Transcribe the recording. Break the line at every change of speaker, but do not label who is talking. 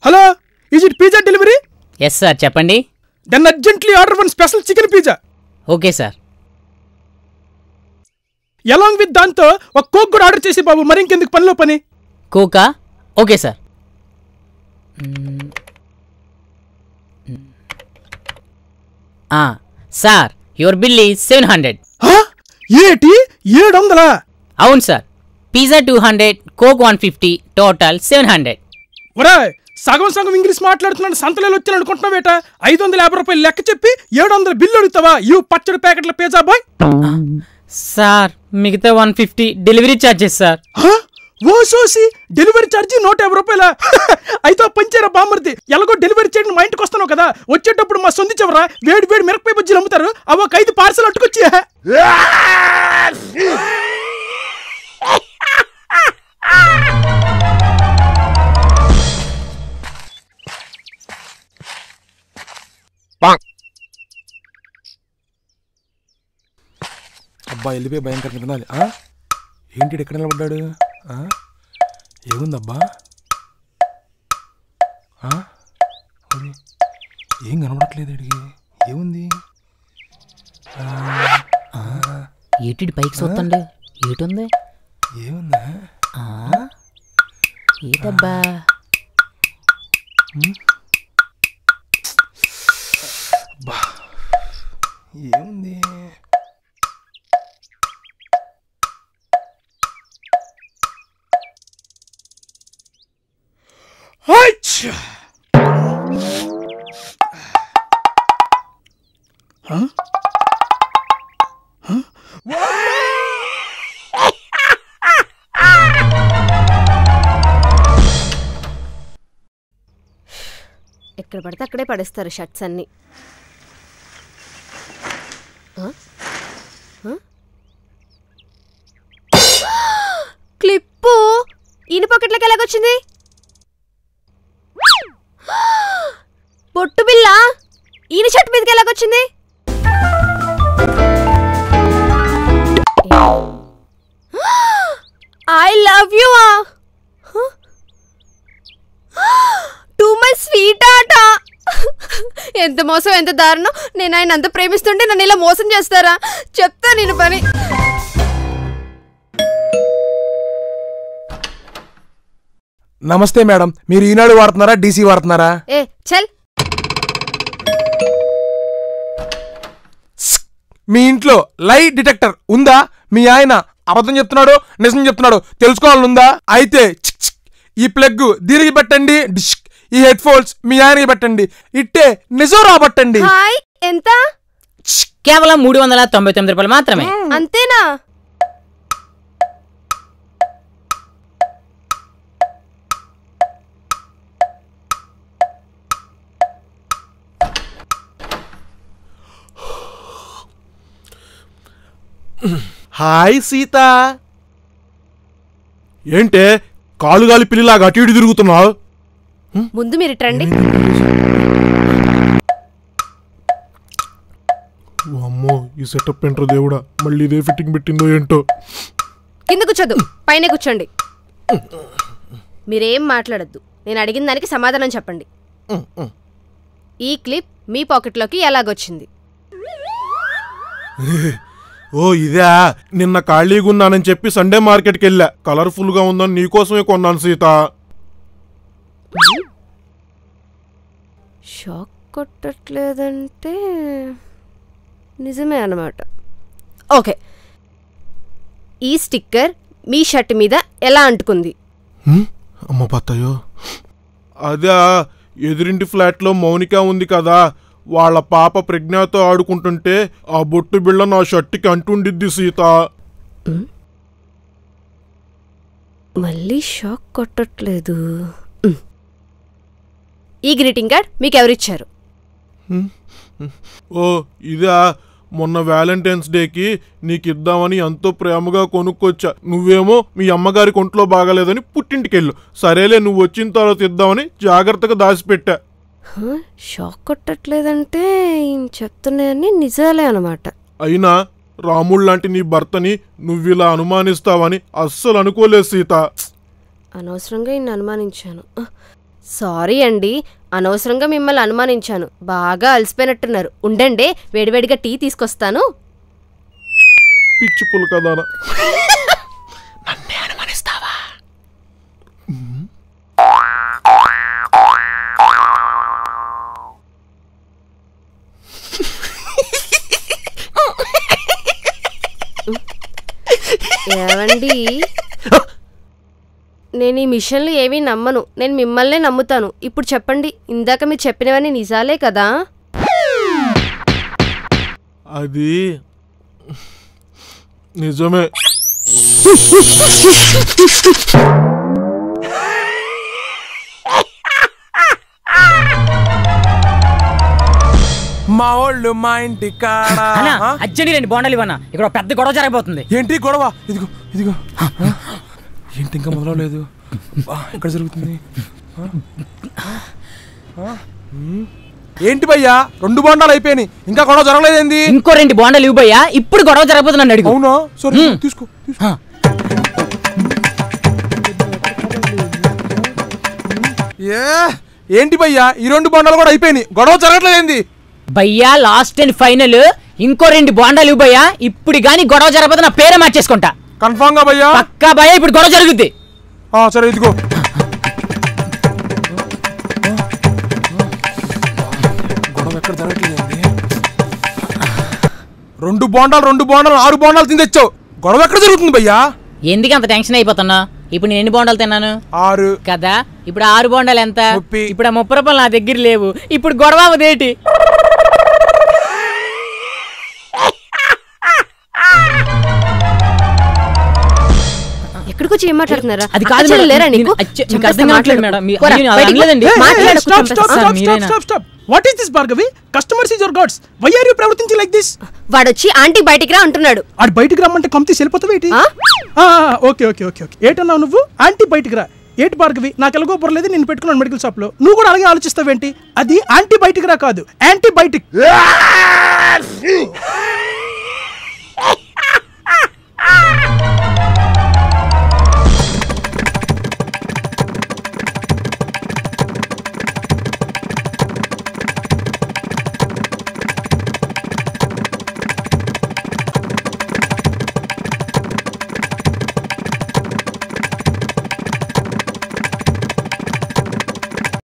Hello, is it pizza delivery?
Yes sir, చెప్పండి.
Then urgently order one special chicken pizza.
Okay sir.
Along with దాంతో ఒక coke కూడా order చేసి బాబు, మరి ఇంకెందుకు పనిలో పని.
కోకా? Okay sir. Sir, your bill is 700.
ఏటి 700?
అవును సార్. Pizza 200, coke 150, total 700.
ఒరే, సగం సగం ఇంగ్లీష్ మాట్లాడుతున్నాను, సంతలేలు వచ్చాను అనుకుంటున్నావేట? 550 రూపాయలు లెక్క చెప్పి 700 బిల్లు అడుగుతావా? యూ పచ్చడి ప్యాకెట్ల పిజ్జా బాయ్.
సార్, మిగతా 150 డెలివరీ ఛార్జెస్ సార్.
ఓ సోసి, డెలివరీ ఛార్జీ 150 రూపాయలా? అయితే పంచారా బామ్మర్ది, ఎలాగో డెలివరీ చేయడం మా ఇంటికి వస్తున్నావు కదా, వచ్చేటప్పుడు మా సొంత చివరా వేడి వేడి మిరపకాయ బజ్జీలు అమ్ముతారు, అవి ఒక 5 పార్సల్ అట్టుకొచ్చి.
అబ్బా, వెళ్ళిపోయి భయంకరంగా తినాలి. ఏంటి ఎక్కడ నిలబడ్డాడు? ఏముందబ్బా? ఏం కనబడట్లేదు ఇడికి. ఏముంది?
ఏటి పైకి చూస్తండి, ఏటుంది?
ఏముందా?
ఏటబ్బా?
ఏముంది?
ఎక్కడ పడితే అక్కడే పడేస్తారు షర్ట్స్ అన్ని. క్లిప్పు ఈయన పాకెట్లోకి ఎలాగొచ్చింది? పొట్టు బిల్ల ఈయన షర్ట్ మీదకి ఎలాగొచ్చింది? I love you to my sweet ఆట. ఎంత మోసం, ఎంత దారుణం. నేను ఆయన అంత ప్రేమిస్తుంటే నన్ను ఇలా మోసం చేస్తారా? చెప్తా నేను పని.
నమస్తే మేడం, మీరు ఈనాడు వాడుతున్నారా, డీసీ వాడుతున్నారా?
ఏ చల్.
మీ ఇంట్లో లై డిటెక్టర్ ఉందా? మీ ఆయన అబద్ధం చెప్తున్నాడు, నిజం చెప్తున్నాడు తెలుసుకోవాలనుందా? అయితే ఈ ప్లగ్ దీనికి పెట్టండి, ఈ హెడ్ ఫోన్స్ మీ ఆయనకి పెట్టండి, ఇట్టే నిజం రాబట్టండి.
హాయ్, ఎంత?
కేవలం 399 రూపాయలు మాత్రమే.
అంతేనా?
హాయ్ సీత. ఏంటే కాలుగాలి పిల్లిలాగా అటు ఇటు తిరుగుతున్నావు?
ముందు మీరు రండి.
అమ్మో, ఈ సెటప్ ఏంట్రో దేవుడా, మళ్ళీ ఇదే ఫిట్టింగ్ పెట్టిందో ఏంటో.
కింద కూర్చోద్దు, పైన కూర్చోండి. మీరేం మాట్లాడద్దు, నేను అడిగిన దానికి సమాధానం చెప్పండి. ఈ క్లిప్ మీ పాకెట్లోకి ఎలాగొచ్చింది?
ఓ ఇదా, నిన్న ఖాళీగా ఉన్నానని చెప్పి సండే మార్కెట్కి వెళ్ళా, కలర్ఫుల్ గా ఉందని నీకోసమే కొన్నాను సీత.
షాక్ కొట్టట్లేదంటే నిజమే అన్నమాట. ఓకే, ఈ స్టిక్కర్ మీ షర్ట్ మీద ఎలా అంటుకుంది?
అమ్మ పత్తయ్యో, అదా ఎదురింటి ఫ్లాట్లో మౌనిక ఉంది కదా, వాళ్ళ పాప ప్రజ్ఞతో ఆడుకుంటుంటే ఆ బొట్టు బిళ్ళ నా షర్ట్కి అంటుండిద్ది సీత.
మళ్ళీ షాక్ కొట్టట్లేదు. ఈ గ్రీటింగ్ కార్డ్ మీకు ఎవరిచ్చారు?
ఓ ఇదా, మొన్న వ్యాలంటైన్స్ డేకి నీకు ఇద్దామని ఎంతో ప్రేమగా కొనుక్కొచ్చా. నువ్వేమో మీ అమ్మగారి ఒంట్లో బాగాలేదని పుట్టింటికెళ్ళు. సరేలే, నువ్వు వచ్చిన తర్వాత ఇద్దామని జాగ్రత్తగా దాచిపెట్టా.
షాక్ కొట్టట్లేదంటే చెప్తున్నాయని నిజాలే అనమాట.
అయినా రాముళ్లాంటి నీ భర్తని నువ్విలా అనుమానిస్తావని అస్సలు అనుకోలేదు సీత.
అనవసరంగా ఇన్ని అనుమానించాను. సారీ అండి, అనవసరంగా మిమ్మల్ని అనుమానించాను. బాగా అలసిపోయినట్టున్నారు. ఉండండి, వేడివేడిగా టీ తీసుకొస్తాను.
పిచ్చి పులకదానా.
నన్నే అనుమానిస్తావా?
ఏవండి, నేను ఈ మిషన్లు ఏమీ నమ్మను. నేను మిమ్మల్నే నమ్ముతాను. ఇప్పుడు చెప్పండి, ఇందాక మీరు చెప్పినవన్నీ నిజాలే కదా?
అది నిజమే. మా వాళ్ళు మా ఇంటి కాడ
అర్జెంట్ 2 బోండాలు ఇవ్వనా, ఇక్కడ పెద్ద గొడవ జరగబోతుంది.
ఏంటి గొడవ? ఇదిగో ఇదిగో. ఏంటి ఇంకా మొదలవలేదు? ఎక్కడ జరుగుతుంది? ఏంటి భయ్యా 2 బోండాలు అయిపోయినాయి, ఇంకా గొడవ జరగలేదేంది?
ఇంకో 2 బోండాలు ఇవ్వు భయ్యా, ఇప్పుడు గొడవ జరగబోతుంది అడుగు.
అవునా? సరే తీసుకో. ఏంటి భయ్యా ఈ 2 బోండాలు కూడా అయిపోయినాయి, గొడవ జరగట్లేదేంది?
భయ్యా లాస్ట్ అండ్ ఫైనల్ ఇంకో 2 బోండాలు ఇవ్వు భయ్యా, ఇప్పుడు గానీ గొడవ జరగబోతే నా పేరే మార్చేసుకుంటా.
కన్ఫామ్ గా భయ్యా?
పక్కా భయ్యా, ఇప్పుడు గొడవ జరుగుద్ది.
సరే ఇదిగో. గొడవ ఎక్కడ జరగట్లేదండి? 2 బోండాలు 6 బోండాలు తిని తెచ్చావు, గొడవ ఎక్కడ జరుగుతుంది భయ్యా?
ఎందుకు అంత టెన్షన్ అయిపోతున్నా? ఇప్పుడు నేను ఎన్ని బోండాలు తిన్నాను?
6
కదా. ఇప్పుడు 6 బోండాలు ఎంత?
30.
ఇప్పుడు 30 రూపాయలు నా దగ్గర లేవు, ఇప్పుడు గొడవ అదేటి?
ఎక్కడికొచ్చి ఏం మాట్లాడుతున్నారా?
అది కాదు మేడం,
లేరా నీకు?
మీకు అర్థం కావట్లేదు madam.
What is this Bhargavi? Customers is your gods. Why are you ప్రవర్తించింగ్ లైక్ దిస్?
వాడొచ్చి ఆంటీ బయటికి రా అంటున్నాడు.
ఆడు బయటికి రమ్మంటే కంప్లీట్ వెళ్ళిపోతావు ఏంటి? Okay okay okay okay. ఏటన్నావు నువ్వు? ఆంటీ బయటికి రా. ఏటి భార్గవి, నాకు ఎలాగో పొరలేదు, నేను పెట్టుకున్నాను మెడికల్ షాప్ లో, నువ్వు కూడా అలాగే ఆలోచిస్తావేంటి? అది ఆంటీ బయటికి రా కాదు, యాంటీ బయటిక్.